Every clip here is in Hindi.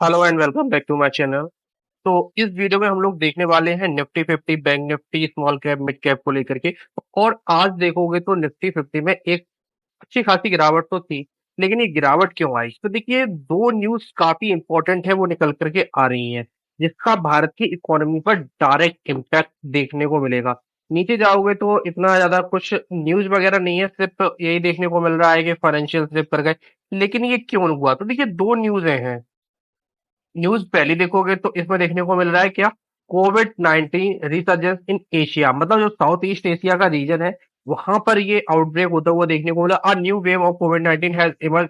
Hello and welcome back to my channel. तो इस वीडियो में हम लोग देखने वाले हैं Nifty 50, bank Nifty, small cap, mid cap को लेकर के। और आज देखोगे तो निफ्टी 50 में एक अच्छी खासी गिरावट तो थी, लेकिन ये गिरावट क्यों आई? तो देखिए, दो न्यूज काफी इंपॉर्टेंट है वो निकल करके आ रही हैं, जिसका भारत की इकोनॉमी पर डायरेक्ट इम्पैक्ट देखने को मिलेगा। नीचे जाओगे तो इतना ज्यादा कुछ न्यूज वगैरह नहीं है, सिर्फ यही देखने को मिल रहा है कि फाइनेंशियल स्लिप कर गए। लेकिन ये क्यों हुआ? तो देखिए, दो न्यूज़ें हैं। न्यूज पहली देखोगे तो इसमें देखने को मिल रहा है क्या? कोविड 19 रिसर्जेंस इन एशिया, मतलब जो साउथ ईस्ट एशिया का रीजन है, वहां पर ये आउटब्रेक होता हुआ देखने को मिला। A new wave of COVID 19 has emerge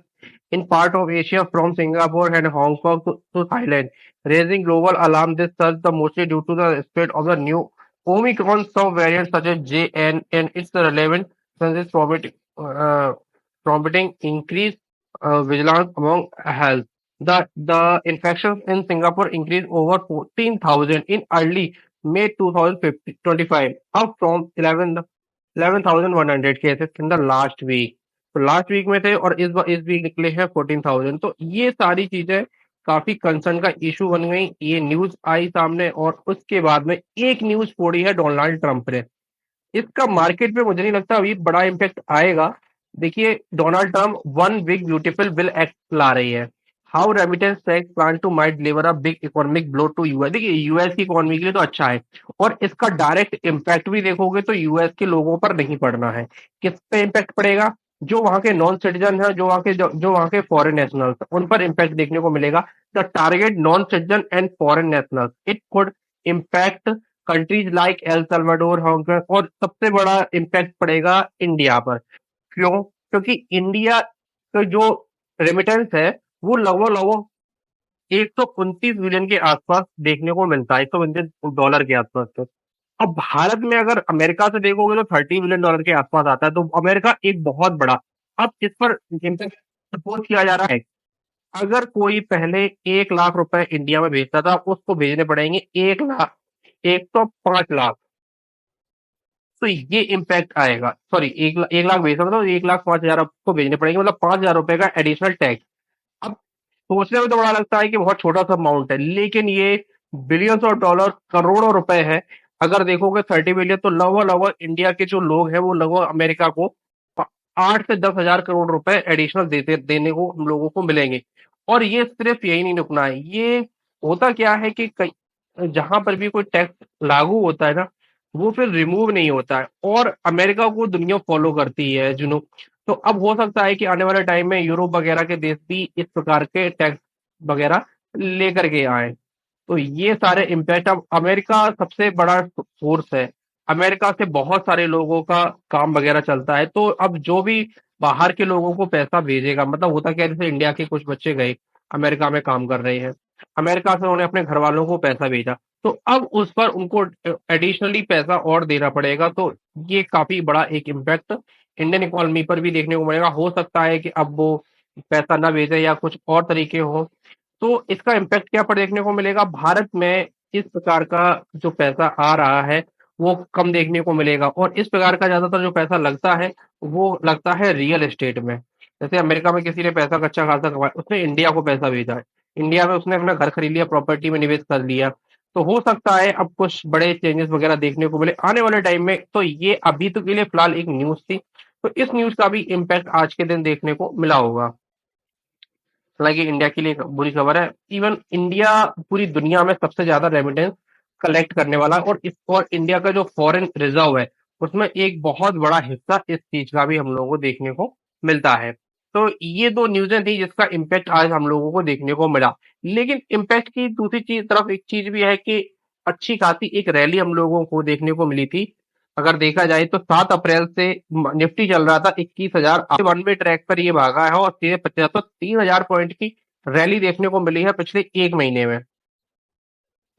in part of Asia from Singapore and Hong Kong to Thailand, raging global alarm. This surge the mostly due to the spread of the new Omicron sub variant such as JN and its relevant senses prompting increased vigilance among health. The infections in Singapore increased over 14,000 in early May 2025, up from 11,100 cases in the last week. तो लास्ट वीक में थे और इस वीक निकले हैं 14,000। तो ये सारी चीजें काफी कंसर्न का इशू बन गई। ये न्यूज आई सामने और उसके बाद में एक न्यूज फोड़ी है डोनाल्ड ट्रंप ने। इसका मार्केट पे मुझे नहीं लगता अभी बड़ा इम्पैक्ट आएगा। देखिए, Donald Trump one big beautiful bill act ला रही है। How remittance tax plan to might deliver a big economic blow to US. देखिए, यूएस की इकोनॉमी के लिए तो अच्छा है, और इसका डायरेक्ट इम्पैक्ट भी देखोगे तो यूएस के लोगों पर नहीं पड़ना है। किस पे इम्पैक्ट पड़ेगा? जो वहां के नॉन सिटीजन है, जो वहां के फॉरेन नेशनल्स, उन पर इम्पैक्ट देखने को मिलेगा। The target non citizen and foreign nationals, it could impact countries like El Salvador, Hong Kong, और सबसे बड़ा इम्पैक्ट पड़ेगा इंडिया पर। क्यों? क्योंकि इंडिया का जो रेमिटेंस है वो लगभग लगभग 129 बिलियन के आसपास देखने को मिलता है, $129 के आसपास। तो अब भारत में अगर अमेरिका से देखोगे तो $30 बिलियन के आसपास आता है, तो अमेरिका एक बहुत बड़ा। अब इस पर इम्पैक्ट सपोज किया जा रहा है। अगर कोई पहले 1 लाख रुपए इंडिया में भेजता था, उसको भेजने पड़ेंगे 1 लाख, 105 लाख। तो ये इम्पैक्ट आएगा। सॉरी, 1 लाख भेज रहा था तो 1,05,000 आपको भेजने पड़ेंगे, मतलब $5,000 का एडिशनल टैक्स। अब सोचने में तो बड़ा लगता है कि बहुत छोटा सा अमाउंट है, लेकिन ये बिलियंस ऑफ डॉलर, करोड़ों रुपए है। अगर देखोगे 30 बिलियन, तो लगभग लगभग इंडिया के जो लोग हैं वो लगभग अमेरिका को 8 से 10 हजार करोड़ रुपए एडिशनल देने को हम लोगों को मिलेंगे। और ये सिर्फ यही नहीं रुकना है। ये होता क्या है कि जहां पर भी कोई टैक्स लागू होता है ना, वो फिर रिमूव नहीं होता है, और अमेरिका को दुनिया फॉलो करती है जुनू। तो अब हो सकता है कि आने वाले टाइम में यूरोप वगैरह के देश भी इस प्रकार के टैक्स वगैरह लेकर के आए। तो ये सारे इम्पैक्ट, अब अमेरिका सबसे बड़ा सोर्स है। अमेरिका से बहुत सारे लोगों का काम वगैरह चलता है। तो अब जो भी बाहर के लोगों को पैसा भेजेगा, मतलब होता क्या है, जैसे इंडिया के कुछ बच्चे गए अमेरिका में काम कर रहे हैं, अमेरिका से उन्होंने अपने घर वालों को पैसा भेजा, तो अब उस पर उनको एडिशनली पैसा और देना पड़ेगा। तो ये काफी बड़ा एक इम्पैक्ट इंडियन इकोनॉमी पर भी देखने को मिलेगा। हो सकता है कि अब वो पैसा ना भेजे या कुछ और तरीके हो। तो इसका इम्पैक्ट क्या पर देखने को मिलेगा? भारत में इस प्रकार का जो पैसा आ रहा है वो कम देखने को मिलेगा, और इस प्रकार का ज्यादातर जो पैसा लगता है वो लगता है रियल एस्टेट में। जैसे अमेरिका में किसी ने पैसा अच्छा खासा कमाया, उसने इंडिया को पैसा भेजा है, इंडिया में उसने अपना घर खरीद लिया, प्रॉपर्टी में निवेश कर लिया। तो हो सकता है अब कुछ बड़े चेंजेस वगैरह देखने को मिले आने वाले टाइम में। तो ये अभी तो के लिए फिलहाल एक न्यूज थी। तो इस न्यूज का भी इम्पैक्ट आज के दिन देखने को मिला होगा। हालांकि इंडिया के लिए एक बुरी खबर है। इवन इंडिया पूरी दुनिया में सबसे ज्यादा रेमिटेंस कलेक्ट करने वाला, और इंडिया का जो फॉरेन रिजर्व है उसमें एक बहुत बड़ा हिस्सा इस चीज का भी हम लोगों को देखने को मिलता है। तो ये दो न्यूज़ें थी जिसका इम्पैक्ट आज हम लोगों को देखने को मिला। लेकिन इम्पैक्ट की दूसरी चीज तरफ एक चीज भी है कि अच्छी खासी एक रैली हम लोगों को देखने को मिली थी। अगर देखा जाए तो 7 अप्रैल से निफ्टी चल रहा था 21,000, वन वे ट्रैक पर ये भागा है, और सीधे 3,000 पॉइंट की रैली देखने को मिली है पिछले एक महीने में।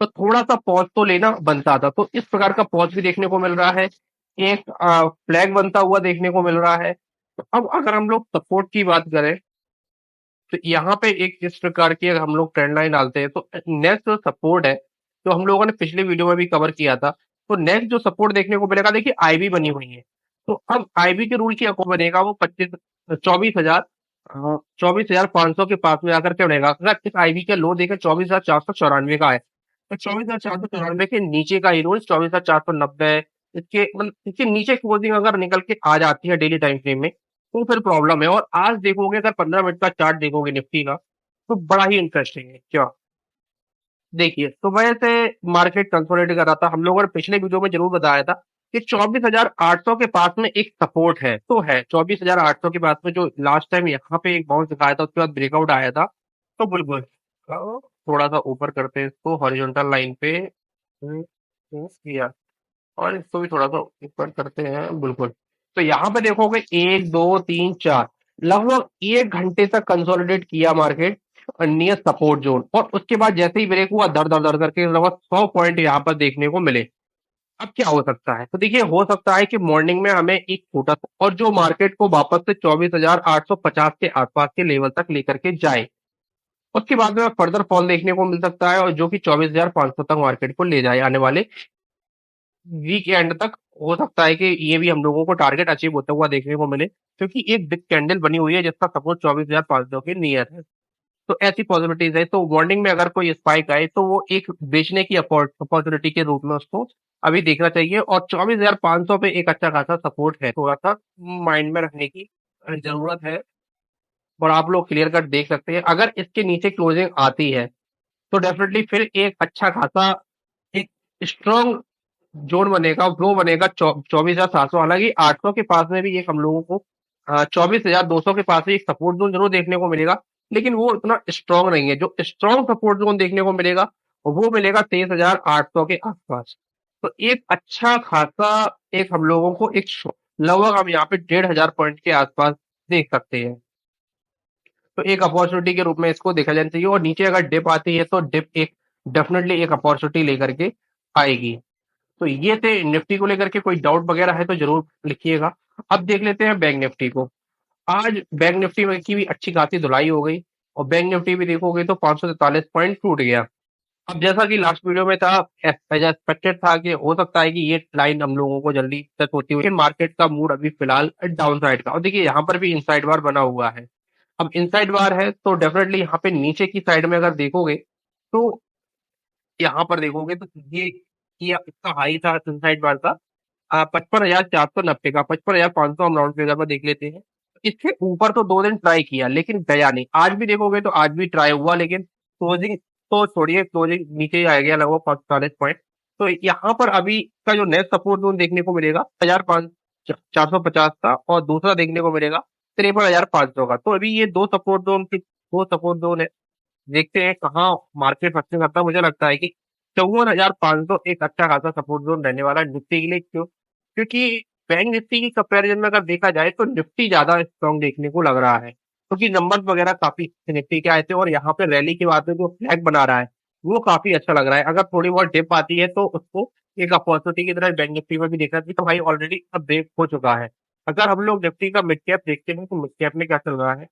तो थोड़ा सा पॉज तो लेना बनता था, तो इस प्रकार का पॉज भी देखने को मिल रहा है। एक फ्लैग बनता हुआ देखने को मिल रहा है। तो अब अगर हम लोग सपोर्ट की बात करें, तो यहाँ पे एक इस प्रकार की अगर हम लोग ट्रेंड लाइन डालते हैं, तो नेक्स्ट जो सपोर्ट है, तो हम लोगों ने पिछले वीडियो में भी कवर किया था। तो नेक्स्ट जो सपोर्ट देखने को मिलेगा, देखिए आईबी बनी हुई है। तो अब आईबी के रूल की अकॉर्डिंग बनेगा वो 24,000 24,500 के पास में आकर के बढ़ेगा। अगर इस आईवी का लो देखें 24,494 का है, तो 24,494 के नीचे का ही रोज 24,490, इसके मतलब इसके नीचे क्लोजिंग अगर निकल के आ जाती है डेली टाइम फ्रेम में, तो फिर प्रॉब्लम है। और आज देखोगे, अगर 15 मिनट का चार्ट देखोगे निफ्टी का, तो बड़ा ही इंटरेस्टिंग है। क्या देखिए, तो वैसे मार्केट कंसोलिडेट कर रहा था। हम लोगों ने पिछले वीडियो में जरूर बताया था कि 24,800 के पास में एक सपोर्ट है, तो है 24,800 के पास में, जो लास्ट टाइम यहाँ पे एक बाउंस दिखाया था, उसके बाद ब्रेकआउट आया था। तो बिल्कुल थोड़ा सा ऊपर करते हैं इसको हॉरिजॉन्टल लाइन पे। किया, और इसको भी थोड़ा सा ऊपर करते हैं, बिल्कुल। तो यहाँ पे देखोगे 1 2 3 4 लगभग 1 घंटे तक कंसोलिडेट किया मार्केट नियर सपोर्ट जोन, और उसके बाद जैसे ही ब्रेक हुआ दर दर दर करके लगभग 100 पॉइंट यहाँ पर देखने को मिले। अब क्या हो सकता है? तो देखिए, हो सकता है कि मॉर्निंग में हमें एक छोटा सा और जो मार्केट को वापस से 24,850 के आसपास के लेवल तक लेकर के जाए, उसके बाद में फर्दर फॉल देखने को मिल सकता है, और जो कि 24,500 तक मार्केट को ले जाए आने वाले वीक एंड तक। हो सकता है कि ये भी हम लोगों को टारगेट अचीव होता हुआ देखने को मिले, क्योंकि एक बिग कैंडल बनी हुई है जिसका सपोर्ट 24,500 के नियर है। तो ऐसी पॉसिबिलिटीज है। तो मॉर्निंग में अगर कोई स्पाइक आए, तो वो एक बेचने की अपॉर्चुनिटी के रूप में उसको अभी देखना चाहिए। और 24,500 पे एक अच्छा खासा सपोर्ट है, थोड़ा सा माइंड में रखने की जरूरत है। और आप लोग क्लियर कट देख सकते हैं, अगर इसके नीचे क्लोजिंग आती है, तो डेफिनेटली फिर एक अच्छा खासा एक स्ट्रॉन्ग जोन बनेगा, फ्लो बनेगा 24,700। हालांकि 800 के पास में भी एक हम लोगों को 24,200 के पास भी एक सपोर्ट जोन जरूर देखने को मिलेगा, लेकिन वो उतना स्ट्रॉन्ग नहीं है। जो स्ट्रॉन्ग सपोर्ट जोन देखने को मिलेगा, वो मिलेगा 23,800 के आसपास। तो एक अच्छा खासा एक हम लोगों को एक लगभग हम यहाँ पे 1,500 पॉइंट के आसपास देख सकते हैं। तो एक अपॉर्चुनिटी के रूप में इसको देखा जाना चाहिए। और नीचे अगर डिप आती है, तो डिप एक डेफिनेटली एक अपॉर्चुनिटी लेकर के आएगी। तो ये थे निफ्टी को लेकर के। कोई डाउट वगैरह है तो जरूर लिखिएगा। अब देख लेते हैं बैंक निफ्टी को। आज बैंक निफ्टी में की भी अच्छी खासी धुलाई हो गई, और बैंक निफ्टी भी देखोगे तो 543 पॉइंट टूट गया। अब जैसा कि लास्ट वीडियो में था, एज एक्सपेक्टेड था कि हो सकता है कि ये लाइन हम लोगों को जल्दी टच होती हुई, मार्केट का मूड अभी फिलहाल डाउन साइड का। और देखिए, यहाँ पर भी इनसाइड बार बना हुआ है। अब इनसाइड बार है, तो डेफिनेटली यहाँ पे नीचे की साइड में अगर देखोगे, तो यहाँ पर देखोगे तो ये इसका हाई था इनसाइड बार का 55,490 का। 55,500 हम राउंड फिगर में देख लेते हैं। इसके ऊपर तो 2 दिन ट्राई किया, लेकिन गया नहीं। आज भी देखोगे तो आज भी ट्राई हुआ, लेकिन क्लोजिंग तो छोड़िए, क्लोजिंग नीचे आ गया लगभग 45 पॉइंट। तो यहाँ पर अभी का जो नेक्स्ट सपोर्ट जोन देखने को मिलेगा 450 का, और दूसरा देखने को मिलेगा 53,500 का। तो अभी ये दो सपोर्ट जोन है। देखते हैं कहाँ मार्केट फंसने करता है। मुझे लगता है कि 54,500 एक अच्छा खासा सपोर्ट जोन रहने वाला है निफ्टी के लिए। क्यों? क्योंकि बैंक निफ्टी की कंपैरिजन में अगर देखा जाए, तो निफ्टी ज्यादा स्ट्रॉन्ग देखने को लग रहा है, क्योंकि नंबर्स वगैरह काफी अच्छे निफ्टी के आए थे। और यहाँ पे रैली के बाद में जो फ्लैग बना रहा है, वो काफी अच्छा लग रहा है। अगर थोड़ी बहुत डिप आती है, तो उसको एक अपॉर्चुनिटी की तरह बैंक निफ्टी में भी देखना चाहिए। तो भाई ऑलरेडी अब ब्रेक हो चुका है। अगर हम लोग निफ्टी का मिड कैप देखते हैं, तो मिड कैप में क्या चल रहा है,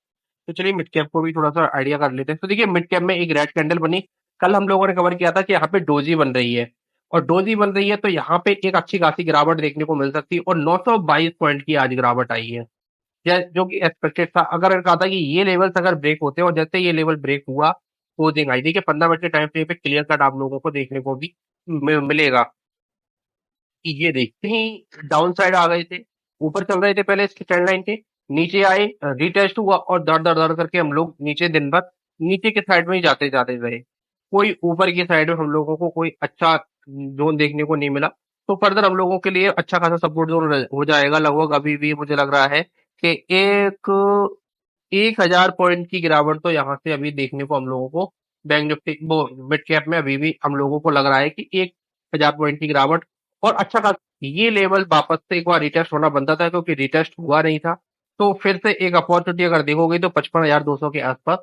तो चलिए मिड कैप को भी थोड़ा सा आइडिया कर लेते हैं। तो देखिए, मिड कैप में एक रेड कैंडल बनी। कल हम लोगों ने कवर किया था कि यहाँ पे डोजी बन रही है, और डोजी बन रही है तो यहाँ पे एक अच्छी खासी गिरावट देखने को मिल सकती है। और 922 पॉइंट की आज गिरावट आई है, जो कि एक्सपेक्टेड था। अगर कहा था कि ये लेवल्स अगर ब्रेक होते हैं, और जैसे ये लेवल ब्रेक हुआ, क्लोजिंग आई। देखिए, 15 मिनट के टाइम फ्रेम पे क्लियर कट आप लोगों को देखने को भी मिलेगा कि ये देखते ही डाउन साइड आ गए थे। ऊपर चल रहे थे पहले इसके ट्रेंड लाइन के, नीचे आए, रिटेस्ट हुआ, और दर दर दर करके हम लोग नीचे दिन भर नीचे के साइड में ही जाते जाते रहे। कोई ऊपर की साइड में हम लोगों को कोई अच्छा जोन देखने को नहीं मिला। तो फर्दर हम लोगों के लिए अच्छा खासा सपोर्ट जोन हो जाएगा लगभग। अभी भी मुझे लग रहा है कि 1,000 पॉइंट की गिरावट तो यहाँ से अभी देखने को हम लोगों को बैंक निफ्टी वो मिड कैप में अभी भी हम लोगों को लग रहा है कि 1,000 पॉइंट की गिरावट। और अच्छा खासा ये लेवल वापस से एक बार रिटेस्ट होना बनता था, क्योंकि रिटेस्ट हुआ नहीं था। तो फिर से एक अपॉर्चुनिटी अगर देखोगे, तो 55,200 के आसपास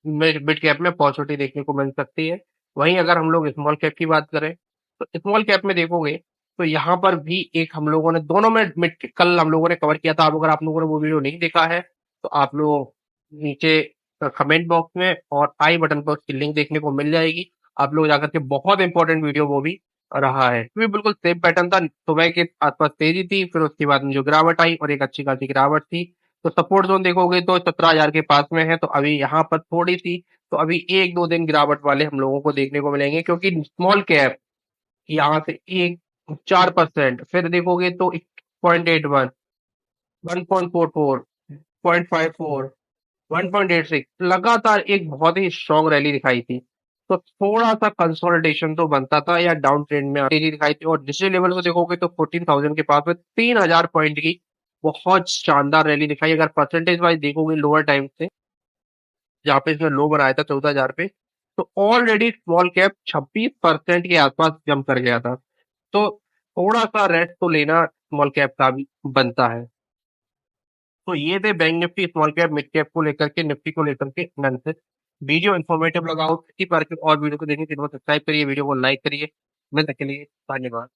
मिड कैप में अपॉर्चुनिटी देखने को मिल सकती है। वहीं अगर हम लोग स्मॉल कैप की बात करें, तो स्मॉल कैप में देखोगे, तो यहाँ पर भी एक हम लोगों ने दोनों में मिड कल हम लोगों ने कवर किया था। अब अगर आप लोगों ने वो वीडियो नहीं देखा है, तो आप लोग नीचे कमेंट बॉक्स में और आई बटन पर उसकी लिंक देखने को मिल जाएगी। आप लोग जाकर के, बहुत इंपॉर्टेंट वीडियो वो भी रहा है। भी बिल्कुल सेम पैटर्न था। सुबह के आसपास तेजी थी, फिर उसके बाद में जो गिरावट आई और एक अच्छी खासी गिरावट थी। तो सपोर्ट जोन देखोगे तो 17,000 के पास में है, तो अभी यहाँ पर थोड़ी सी, तो अभी 1-2 दिन गिरावट वाले हम लोगों को देखने को मिलेंगे, क्योंकि स्मॉल कैप यहाँ से एक 4%, फिर देखोगे तो 0.81, 1.44, 0.54, 1.86, लगातार एक बहुत ही स्ट्रॉन्ग रैली दिखाई थी। तो थोड़ा सा कंसोलिडेशन तो बनता था या डाउन ट्रेंड में तेजी दिखाई थी, और निचले लेवल को देखोगे तो 14,000 के पास में 3,000 पॉइंट की बहुत शानदार रैली दिखाई। अगर परसेंटेज वाइज देखोगे लोअर टाइम से, जहाँ पे इसने लो बनाया था 14,000 पे, तो ऑलरेडी स्मॉल कैप 26% के आसपास जंप कर गया था। तो थोड़ा सा रेस्ट तो लेना स्मॉल कैप का भी बनता है। तो ये थे bank Nifty, small cap, mid cap को लेकर के, निफ्टी को लेकर के एनालिसिस। वीडियो इन्फॉर्मेटिव लगा हो, इसी पर और वीडियो को देखने के लिए सब्सक्राइब करिए, वीडियो को लाइक करिए। मिलने के लिए धन्यवाद।